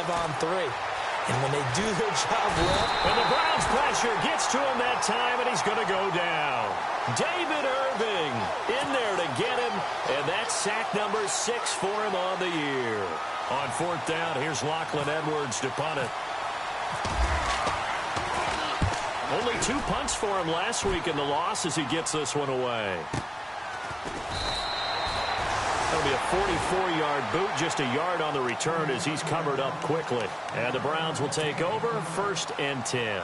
5-on-3. And when they do their job well... And the Browns' pressure gets to him that time, and he's going to go down. David Irving in there to get him, and that's sack number 6 for him on the year. On 4th down, here's Lachlan Edwards to punt it. Only 2 punts for him last week in the loss as he gets this one away. That'll be a 44-yard boot, just a yard on the return as he's covered up quickly. And the Browns will take over, 1st and 10.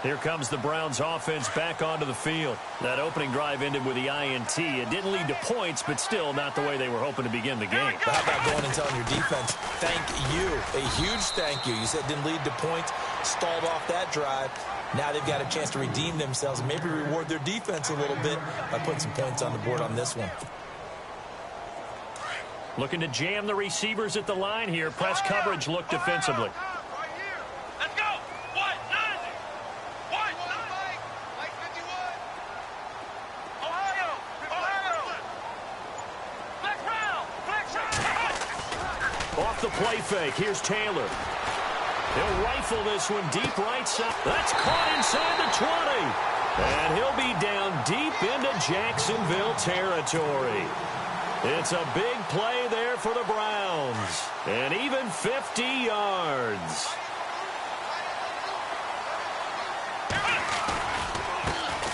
Here comes the Browns offense back onto the field. That opening drive ended with the INT. It didn't lead to points, but still not the way they were hoping to begin the game. But how about going and telling your defense, thank you, a huge thank you. You said it didn't lead to points, stalled off that drive. Now they've got a chance to redeem themselves and maybe reward their defense a little bit by putting some points on the board on this one. Looking to jam the receivers at the line here. Press coverage look defensively. Let's go. What? What? Mike 51. Ohio. Flex round. Off the play fake. Here's Taylor. He'll rifle this one deep right side. That's caught inside the 20. And he'll be down deep into Jacksonville territory. It's a big play there for the Browns. And even 50 yards.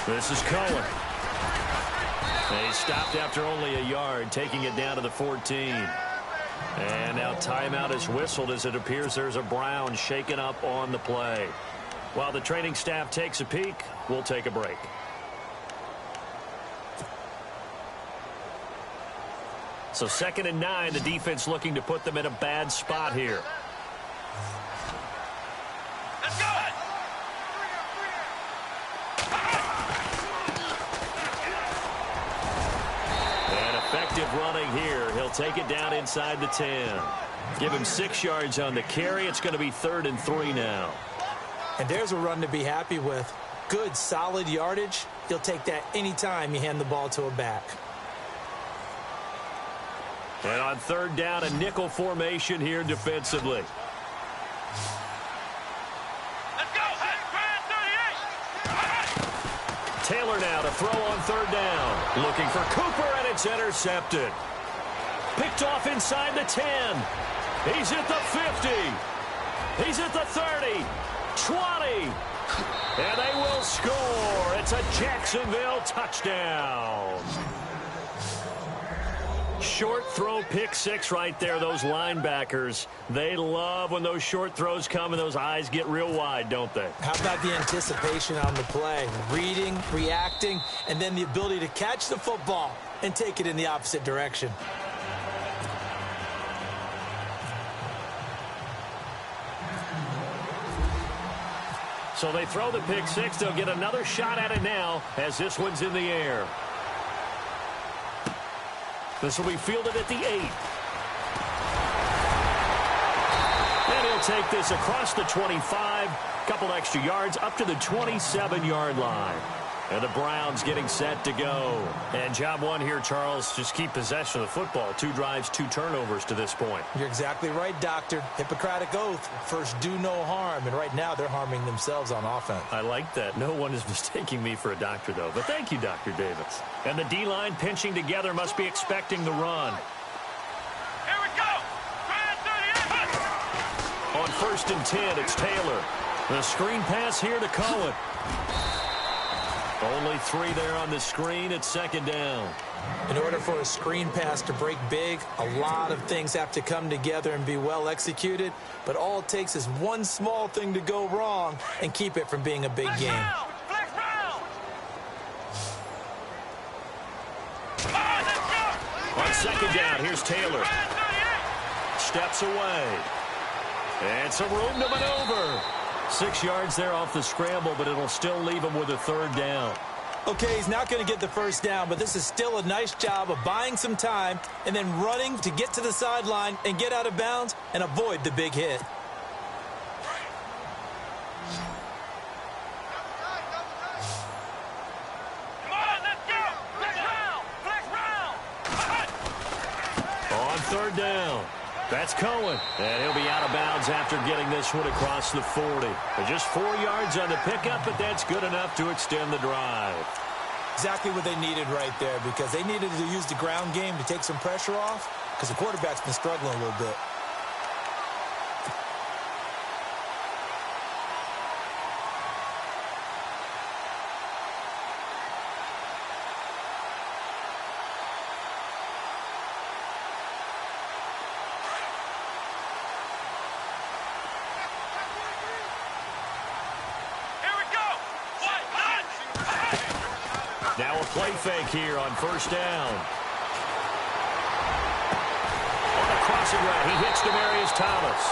This is Cohen. He stopped after only a yard, taking it down to the 14. And now timeout is whistled as it appears there's a Brown shaken up on the play. While the training staff takes a peek, we'll take a break. So 2nd and 9, the defense looking to put them in a bad spot here. Let's go. And effective running here. He'll take it down inside the 10. Give him 6 yards on the carry. It's going to be 3rd and 3 now. And there's a run to be happy with. Good, solid yardage. He'll take that anytime you hand the ball to a back. And on 3rd down, a nickel formation here defensively. Let's go. Taylor now to throw on 3rd down. Looking for Cooper, and it's intercepted. Picked off inside the 10. He's at the 50. He's at the 30. 20. And they will score. It's a Jacksonville touchdown. Short throw, pick 6 right there. Those linebackers, they love when those short throws come and those eyes get real wide, don't they? How about the anticipation on the play? Reading, reacting, and then the ability to catch the football and take it in the opposite direction. So they throw the pick 6. They'll get another shot at it now as this one's in the air. This will be fielded at the 8. And he'll take this across the 25. Couple extra yards up to the 27-yard line. And the Browns getting set to go. And job one here, Charles, just keep possession of the football. 2 drives, 2 turnovers to this point. You're exactly right, Doctor. Hippocratic oath. First, do no harm. And right now, they're harming themselves on offense. I like that. No one is mistaking me for a doctor, though. But thank you, Dr. Davis. And the D-line pinching together must be expecting the run. Here we go. On 1st and 10, it's Taylor. The screen pass here to Cohen. Only 3 there on the screen. It's 2nd down. In order for a screen pass to break big, a lot of things have to come together and be well executed. But all it takes is one small thing to go wrong and keep it from being a big game. On 2nd down, here's Taylor. Steps away. And some room to maneuver. 6 yards there off the scramble, but it'll still leave him with a 3rd down. Okay, he's not going to get the 1st down, but this is still a nice job of buying some time and then running to get to the sideline and get out of bounds and avoid the big hit. Come on, let's go. Flex round. On 3rd down. That's Cohen, and he'll be out of bounds after getting this one across the 40. Just 4 yards on the pickup, but that's good enough to extend the drive. Exactly what they needed right there, because they needed to use the ground game to take some pressure off, because the quarterback's been struggling a little bit. Now a play fake here on first down. On a crossing route, he hits Demaryius Thomas.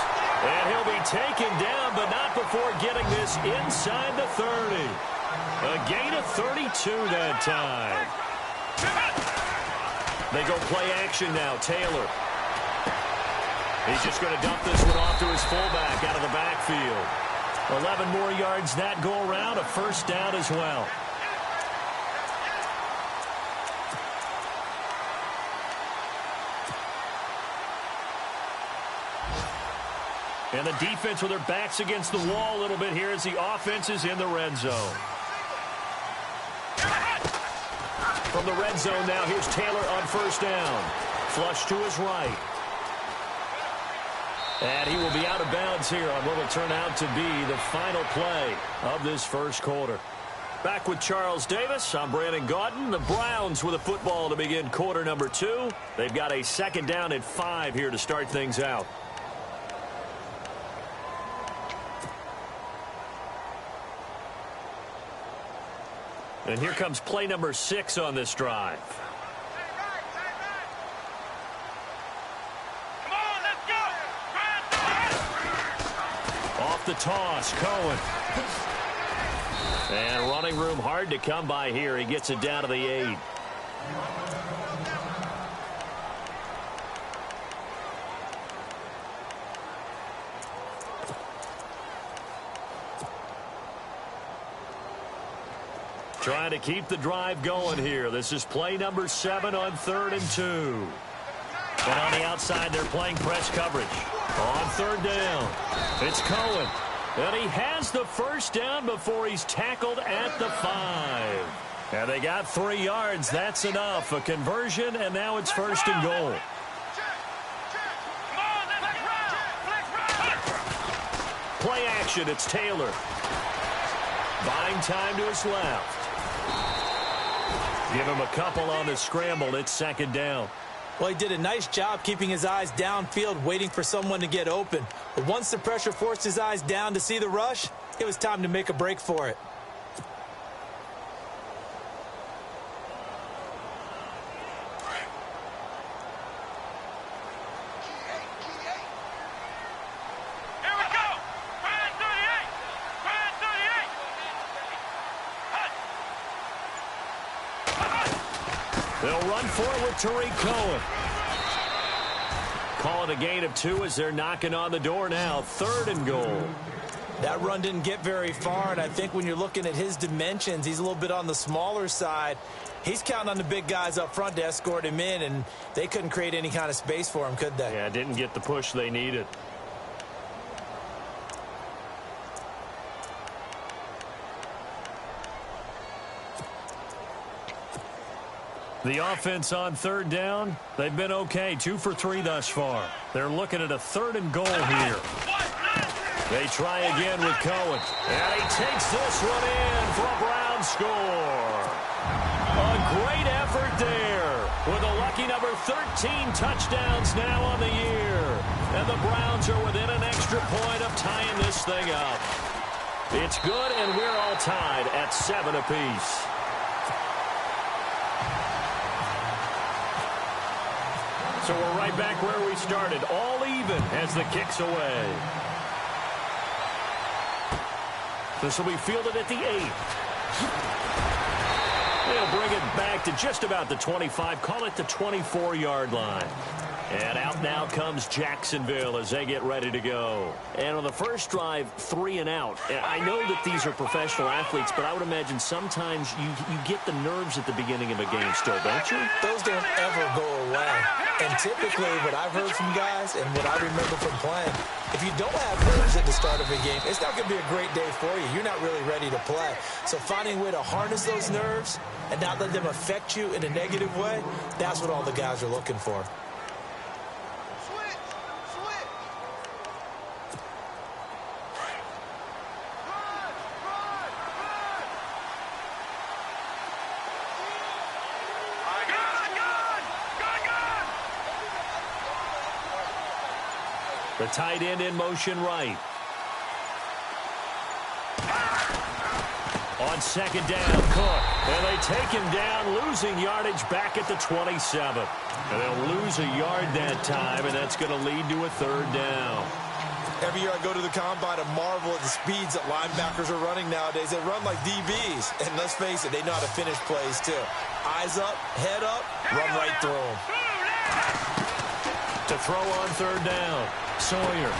And he'll be taken down, but not before getting this inside the 30. A gain of 32 that time. They go play action now, Taylor. He's just going to dump this one off to his fullback out of the backfield. 11 more yards that go around, a first down as well. And the defense with their backs against the wall a little bit here as the offense is in the red zone. From the red zone now, here's Taylor on first down. Flush to his right. And he will be out of bounds here on what will turn out to be the final play of this first quarter. Back with Charles Davis, I'm Brandon Gaudin. The Browns with a football to begin quarter number 2. They've got a second down and 5 here to start things out. And here comes play number 6 on this drive. Come on, let's go. Off the toss, Cohen. And running room hard to come by here. He gets it down to the 8. Trying to keep the drive going here. This is play number 7 on 3rd and 2. And on the outside, they're playing press coverage. On 3rd down, it's Cohen. And he has the first down before he's tackled at the 5. And they got 3 yards. That's enough. A conversion, and now it's 1st and goal. Play action, it's Taylor. Buying time to his left. Give him a couple on the scramble. It's 2nd down. Well, he did a nice job keeping his eyes downfield, waiting for someone to get open. But once the pressure forced his eyes down to see the rush, it was time to make a break for it. They'll run forward Tariq Cohen. Call it a gain of 2 as they're knocking on the door now. 3rd and goal. That run didn't get very far, and I think when you're looking at his dimensions, he's a little bit on the smaller side. He's counting on the big guys up front to escort him in, and they couldn't create any kind of space for him, could they? Yeah, didn't get the push they needed. The offense on 3rd down, they've been okay. 2 for 3 thus far. They're looking at a 3rd and goal here. They try again with Cohen. And he takes this one in for a Brown score. A great effort there with a lucky number 13 touchdowns now on the year. And the Browns are within an extra point of tying this thing up. It's good, and we're all tied at 7 apiece. So we're right back where we started, all even as the kick's away. This will be fielded at the 8. They'll bring it back to just about the 25, call it the 24-yard line. And out now comes Jacksonville as they get ready to go. And on the first drive, 3 and out. I know that these are professional athletes, but I would imagine sometimes you get the nerves at the beginning of a game still, don't you? Those don't ever go away. And typically what I've heard from guys and what I remember from playing, if you don't have nerves at the start of a game, it's not going to be a great day for you. You're not really ready to play. So finding a way to harness those nerves and not let them affect you in a negative way, that's what all the guys are looking for. The tight end in motion right. On second down, Cook. And they take him down, losing yardage back at the 27. And they'll lose a yard that time, and that's going to lead to a third down. Every year I go to the combine and marvel at the speeds that linebackers are running nowadays. They run like DBs. And let's face it, they know how to finish plays too. Eyes up, head up, run right through them. To throw on third down, Sawyer.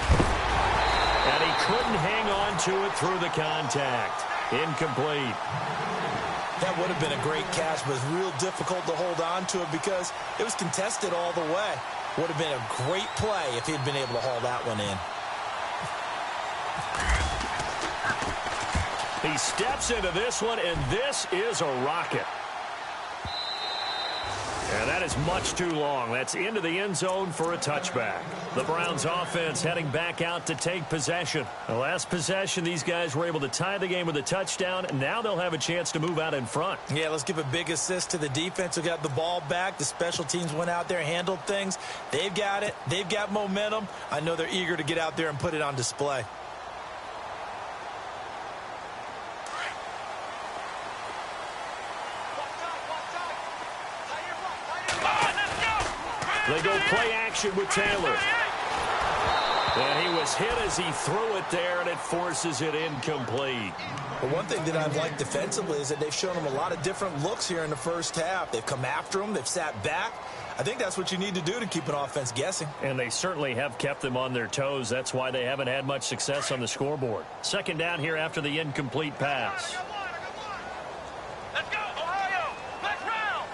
And he couldn't hang on to it through the contact. Incomplete. That would have been a great catch, but it's real difficult to hold on to it because it was contested all the way. Would have been a great play if he'd been able to haul that one in. He steps into this one, and this is a rocket. And that is much too long. That's into the end zone for a touchback. The Browns offense heading back out to take possession. The last possession, these guys were able to tie the game with a touchdown, and now they'll have a chance to move out in front. Yeah, let's give a big assist to the defense who got the ball back. The special teams went out there, handled things. They've got it. They've got momentum. I know they're eager to get out there and put it on display. They go play action with Taylor. And he was hit as he threw it there, and it forces it incomplete. But one thing that I've liked defensively is that they've shown him a lot of different looks here in the first half. They've come after him. They've sat back. I think that's what you need to do to keep an offense guessing. And they certainly have kept them on their toes. That's why they haven't had much success on the scoreboard. Second down here after the incomplete pass. Let's go, Ohio! Let's round!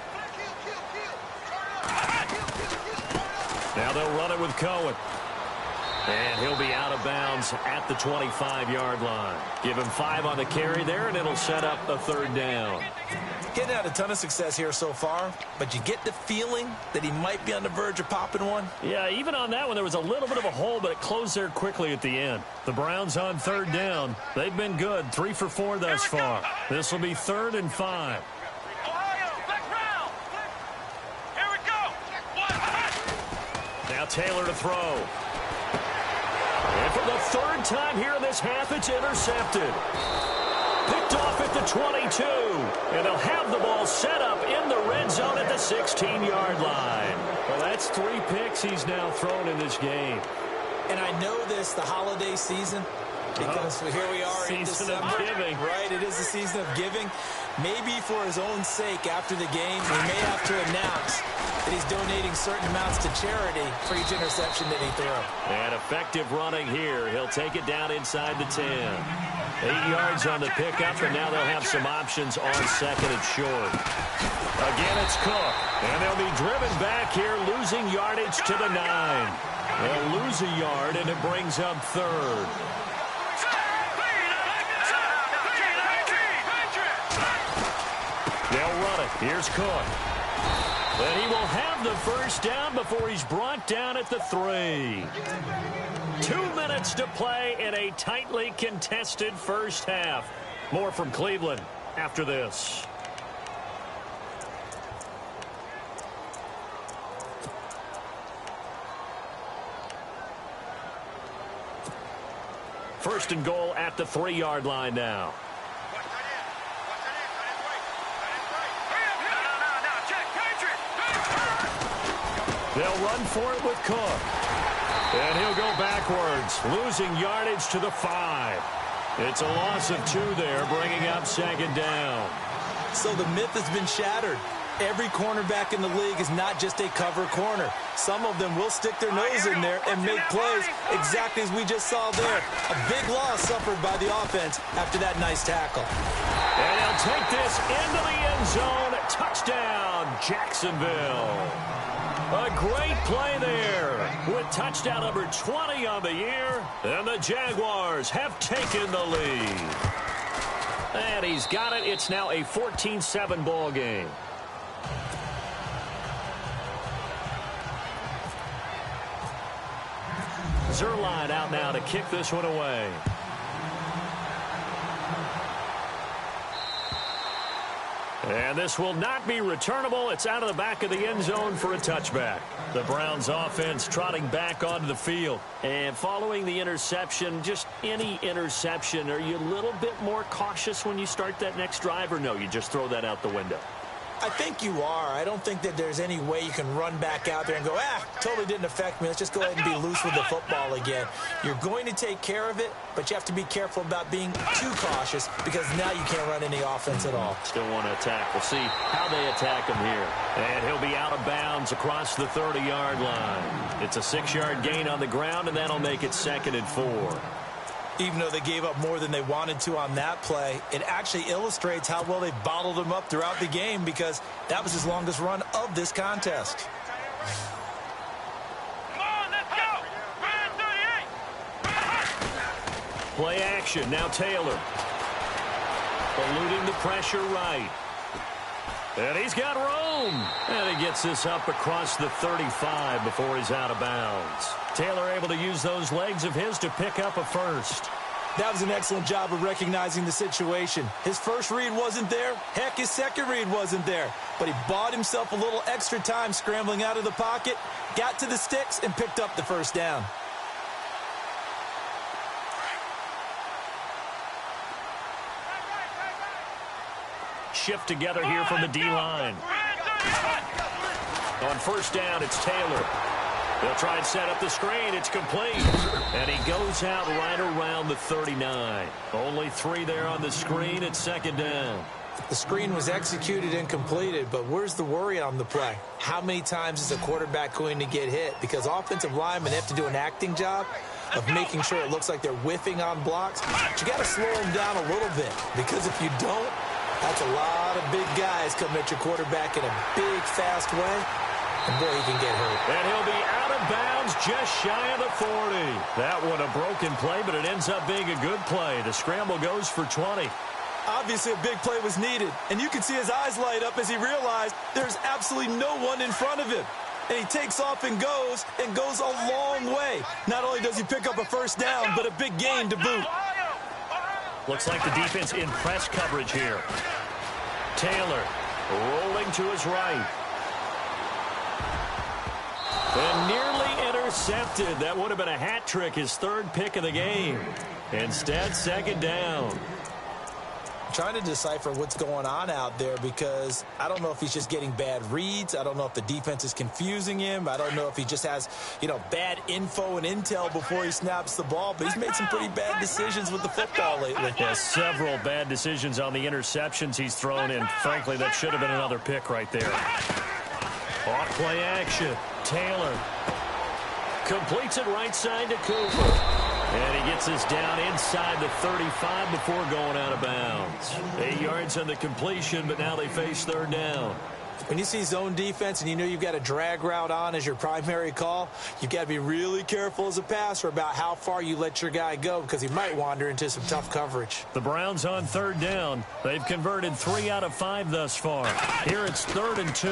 Now they'll run it with Cohen. And he'll be out of bounds at the 25-yard line. Give him 5 on the carry there, and it'll set up a third down. Getting out a ton of success here so far, but you get the feeling that he might be on the verge of popping one. Yeah, even on that one, there was a little bit of a hole, but it closed there quickly at the end. The Browns on third down. They've been good, 3 for 4 thus far. This will be 3rd and 5. Ohio, let's round! Here we go! Now Taylor to throw. And for the 3rd time here in this half, it's intercepted. Picked off at the 22. And they'll have the ball set up in the red zone at the 16-yard line. Well, that's 3 picks he's now thrown in this game. And I know this, the holiday season, because here we are in Season December. of giving. Right, it is the season of giving. Maybe for his own sake after the game, he may have to announce that he's donating certain amounts to charity for each interception that he threw. And effective running here. He'll take it down inside the 10. 8 yards on the pickup, and now they'll have some options on second and short. Again, it's Cook. And they'll be driven back here, losing yardage to the 9. They'll lose a yard, and it brings up 3rd. They'll run it. Here's Cook. And he will have the first down before he's brought down at the 3. 2 minutes to play in a tightly contested first half. More from Cleveland after this. First and goal at the 3-yard line now. They'll run for it with Cook. And he'll go backwards, losing yardage to the 5. It's a loss of 2 there, bringing up 2nd down. So the myth has been shattered. Every cornerback in the league is not just a cover corner. Some of them will stick their nose in there and make plays exactly as we just saw there. A big loss suffered by the offense after that nice tackle. And he'll take this into the end zone. Touchdown, Jacksonville. A great play there with touchdown number 20 on the year. And the Jaguars have taken the lead. And he's got it. It's now a 14-7 ball game. Zerline out now to kick this one away. And this will not be returnable. It's out of the back of the end zone for a touchback. The Browns offense trotting back onto the field. And following the interception, just any interception, are you a little bit more cautious when you start that next drive, or no, you just throw that out the window? I think you are. I don't think that there's any way you can run back out there and go, totally didn't affect me. Let's just go ahead and be loose with the football again. You're going to take care of it, but you have to be careful about being too cautious because now you can't run any offense at all. Still want to attack. We'll see how they attack him here. And he'll be out of bounds across the 30-yard line. It's a 6-yard gain on the ground, and that'll make it 2nd and 4. Even though they gave up more than they wanted to on that play, it actually illustrates how well they bottled them up throughout the game because that was his longest run of this contest. Come on, let's go. 38. Play action. Now Taylor. Eluding the pressure right. And he's got room. And he gets this up across the 35 before he's out of bounds. Taylor able to use those legs of his to pick up a first. That was an excellent job of recognizing the situation. His first read wasn't there. Heck, his second read wasn't there. But he bought himself a little extra time scrambling out of the pocket, got to the sticks, and picked up the first down. Shift together here from the D-line. On first down, it's Taylor. They'll try and set up the screen. It's complete. And he goes out right around the 39. Only 3 there on the screen. It's 2nd down. The screen was executed and completed, but where's the worry on the play? How many times is a quarterback going to get hit? Because offensive linemen have to do an acting job of making sure it looks like they're whiffing on blocks. But you got to slow them down a little bit, because if you don't, that's a lot of big guys coming at your quarterback in a big, fast way. And boy, he can get hurt. And he'll be out of bounds just shy of the 40. That one a broken play, but it ends up being a good play. The scramble goes for 20. Obviously, a big play was needed. And you can see his eyes light up as he realized there's absolutely no one in front of him. And he takes off and goes a long way. Not only does he pick up a first down, but a big gain to boot. Looks like the defense in press coverage here. Taylor rolling to his right. And nearly intercepted. That would have been a hat trick, his 3rd pick of the game. Instead, 2nd down. I'm trying to decipher what's going on out there because I don't know if he's just getting bad reads. I don't know if the defense is confusing him. I don't know if he just has, bad info and intel before he snaps the ball. But he's made some pretty bad decisions with the football lately. Yeah, several bad decisions on the interceptions he's thrown in. Frankly, that should have been another pick right there. Off play action. Taylor completes it right side to Cooper. And he gets this down inside the 35 before going out of bounds. 8 yards on the completion, but now they face 3rd down. When you see zone defense and you know you've got a drag route on as your primary call, you've got to be really careful as a passer about how far you let your guy go because he might wander into some tough coverage. The Browns on 3rd down. They've converted 3 out of 5 thus far. Here it's 3rd and 2.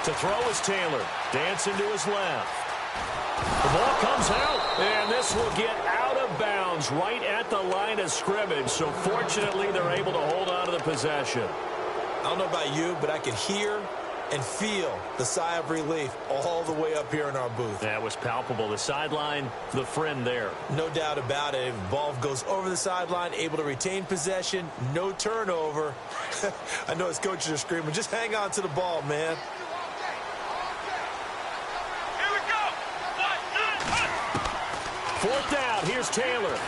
To throw is Taylor. Dancing to his left. The ball comes out, and this will get out of bounds right at the line of scrimmage. So fortunately, they're able to hold on to the possession. I don't know about you, but I could hear and feel the sigh of relief all the way up here in our booth. That was palpable. The sideline, the friend there. No doubt about it. If the ball goes over the sideline, able to retain possession, no turnover. I know his coaches are screaming, just hang on to the ball, man. Here we go. 4th down. Here's Taylor.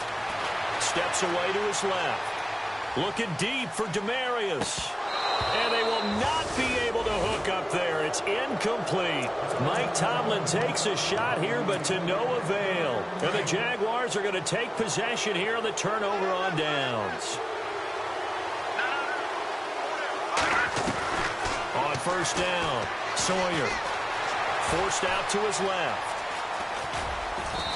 Steps away to his left. Looking deep for Demarius. And they will not be able to hook up there. It's incomplete. Mike Tomlin takes a shot here, but to no avail. And the Jaguars are going to take possession here on the turnover on downs. On first down, Sawyer forced out to his left.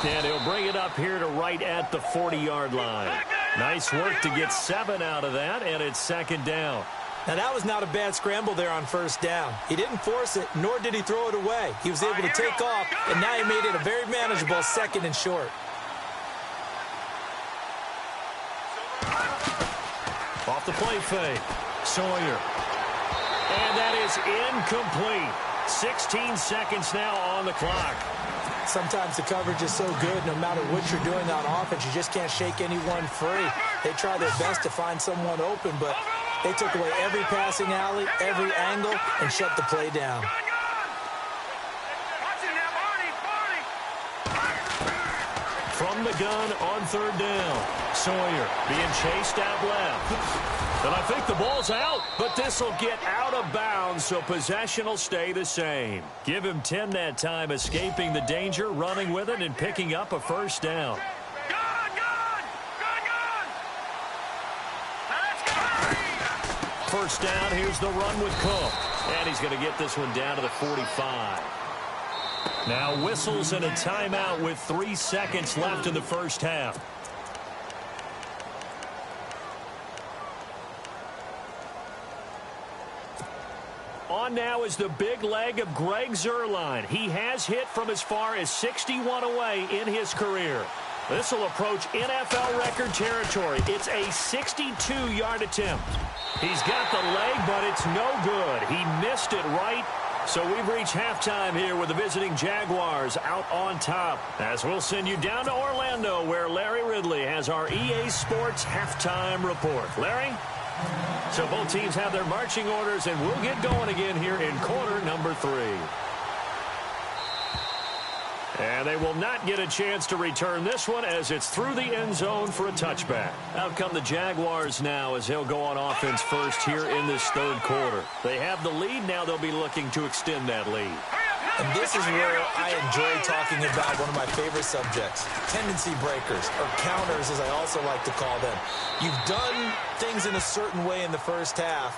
And he'll bring it up here to right at the 40-yard line. Nice work to get 7 out of that, and it's second down. Now, that was not a bad scramble there on first down. He didn't force it, nor did he throw it away. He was able to take off, and now he made it a very manageable second and short. Off the play fake, Sawyer. And that is incomplete. 16 seconds now on the clock. Sometimes the coverage is so good, no matter what you're doing on offense, you just can't shake anyone free. They try their best to find someone open, but they took away every passing alley, every angle, and shut the play down. From the gun on third down, Sawyer being chased out left. And I think the ball's out, but this will get out of bounds, so possession will stay the same. Give him 10 that time, escaping the danger, running with it, and picking up a first down. First down, here's the run with Cook. And he's going to get this one down to the 45. Now whistles and a timeout with 3 seconds left in the first half. On now is the big leg of Greg Zuerlein. He has hit from as far as 61 away in his career. This will approach NFL record territory. It's a 62-yard attempt. He's got the leg, but it's no good. He missed it right. So we've reached halftime here with the visiting Jaguars out on top. As we'll send you down to Orlando, where Larry Ridley has our EA Sports halftime report. Larry? So both teams have their marching orders, and we'll get going again here in quarter number 3. And they will not get a chance to return this one as it's through the end zone for a touchback. Out come the Jaguars now as they'll go on offense first here in this third quarter. They have the lead. Now they'll be looking to extend that lead. And this is where I enjoy talking about one of my favorite subjects, tendency breakers, or counters as I also like to call them. You've done things in a certain way in the first half,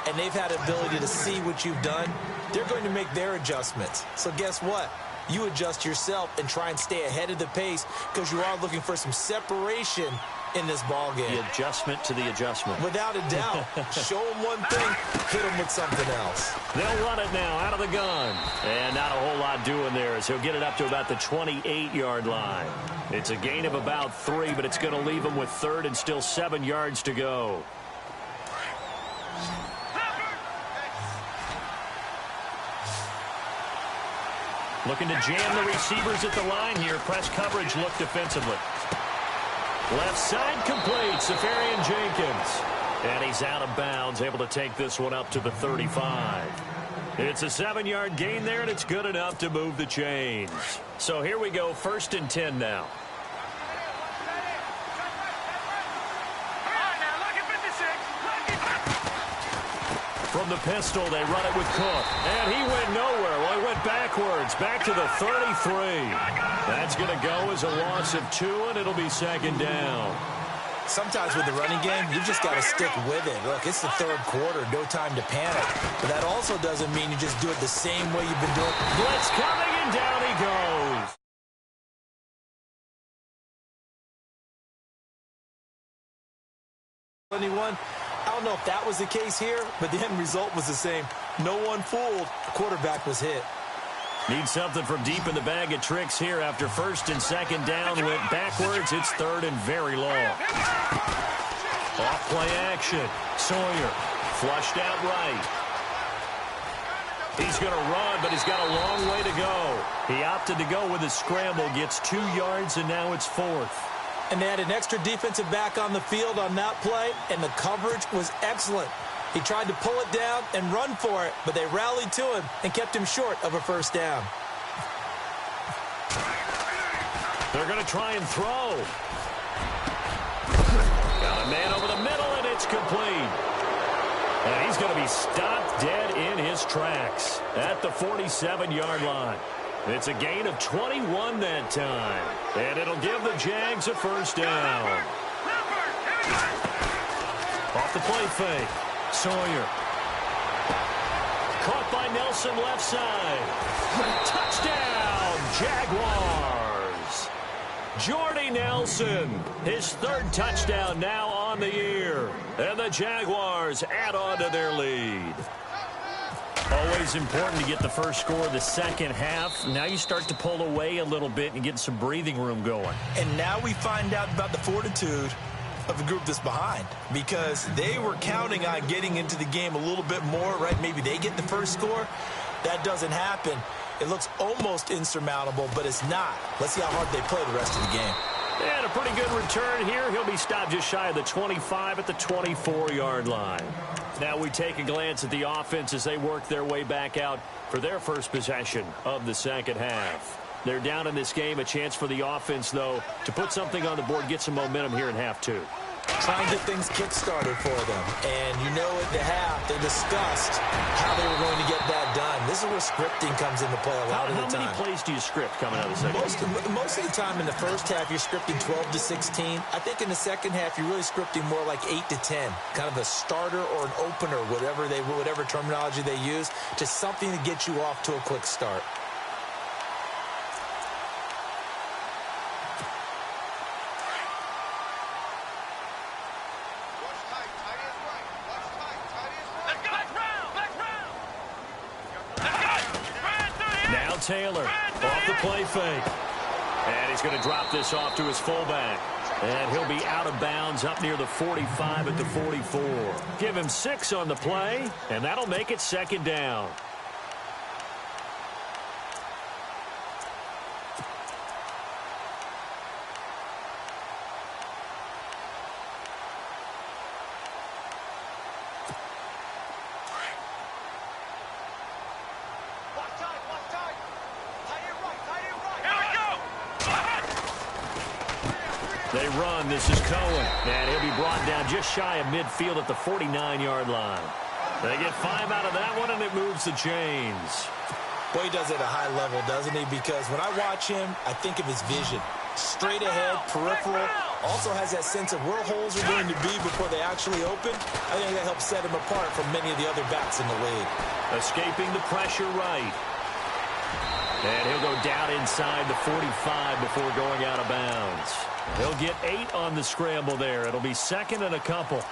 and they've had the ability to see what you've done. They're going to make their adjustments. So guess what? You adjust yourself and try and stay ahead of the pace because you are looking for some separation in this ball game. The adjustment to the adjustment. Without a doubt. Show them one thing, hit them with something else. They'll run it now out of the gun. And not a whole lot doing there as he'll get it up to about the 28-yard line. It's a gain of about 3, but it's going to leave him with third and still 7 yards to go. Looking to jam the receivers at the line here. Press coverage look defensively. Left side complete. Safarian Jenkins. And he's out of bounds, able to take this one up to the 35. It's a 7-yard gain there, and it's good enough to move the chains. So here we go, 1st and 10 now. From the pistol, they run it with Cook. And he went nowhere. Well, he went backwards, back to the 33. That's going to go as a loss of 2, and it'll be second down. Sometimes with the running game, you've just got to stick with it. Look, it's the third quarter, no time to panic. But that also doesn't mean you just do it the same way you've been doing. Blitz coming, and down he goes. Anyone? I don't know if that was the case here, but the end result was the same. No one fooled. The quarterback was hit. Need something from deep in the bag of tricks here after 1st and 2nd down. Went backwards. It's 3rd and very long. Off play action. Sawyer flushed out right. He's going to run, but he's got a long way to go. He opted to go with a scramble. Gets 2 yards, and now it's 4th. And they had an extra defensive back on the field on that play, and the coverage was excellent. He tried to pull it down and run for it, but they rallied to him and kept him short of a first down. They're going to try and throw. Got a man over the middle, and it's complete. And he's going to be stopped dead in his tracks at the 47-yard line. It's a gain of 21 that time. And it'll give the Jags a first down. Off the play fake. Sawyer. Caught by Nelson left side. Touchdown, Jaguars. Jordy Nelson, his third touchdown now on the year. And the Jaguars add on to their lead. Always important to get the first score of the second half. Now you start to pull away a little bit and get some breathing room going. And now we find out about the fortitude of the group that's behind, because they were counting on getting into the game a little bit more, right? Maybe they get the first score. That doesn't happen. It looks almost insurmountable, but it's not. Let's see how hard they play the rest of the game. And a pretty good return here. He'll be stopped just shy of the 25 at the 24-yard line. Now we take a glance at the offense as they work their way back out for their first possession of the second half. They're down in this game. A chance for the offense, though, to put something on the board, get some momentum here in half two. Try and get things kick-started for them. And you know at the half, they discussed how they were going to get that done. This is where scripting comes into play a lot of the time. How many plays do you script coming out of the second half? Most of the time in the first half, you're scripting 12 to 16. I think in the second half, you're really scripting more like 8 to 10. Kind of a starter or an opener, whatever terminology they use, just something to get you off to a quick start. Taylor off the play fake. And he's going to drop this off to his fullback. And he'll be out of bounds up near the 45 at the 44. Give him 6 on the play, and that'll make it second down. They run. This is Cohen. And he'll be brought down just shy of midfield at the 49-yard line. They get 5 out of that one, and it moves the chains. Boy, he does it at a high level, doesn't he? Because when I watch him, I think of his vision. Straight ahead, peripheral. Also has that sense of where holes are going to be before they actually open. I think that helps set him apart from many of the other backs in the league. Escaping the pressure right. And he'll go down inside the 45 before going out of bounds. He'll get 8 on the scramble there. It'll be second and a couple.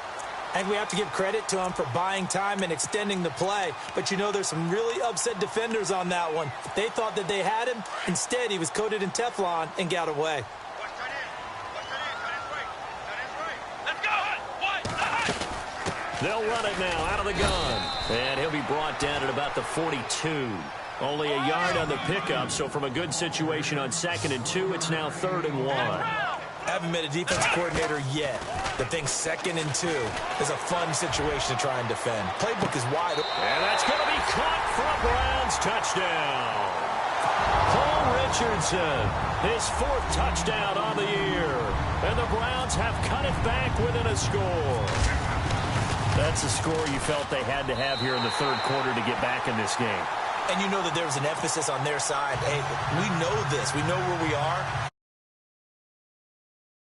And we have to give credit to him for buying time and extending the play. But you know there's some really upset defenders on that one. They thought that they had him. Instead, he was coated in Teflon and got away. They'll run it now out of the gun. And he'll be brought down at about the 42. Only a yard on the pickup, so from a good situation on 2nd and 2, it's now 3rd and 1. Haven't met a defense coordinator yet that thinks 2nd and 2 is a fun situation to try and defend. Playbook is wide open. And that's going to be caught for a Browns touchdown. Paul Richardson, his 4th touchdown on the year. And the Browns have cut it back within a score. That's a score you felt they had to have here in the 3rd quarter to get back in this game. And you know that there was an emphasis on their side. Hey, we know this. We know where we are.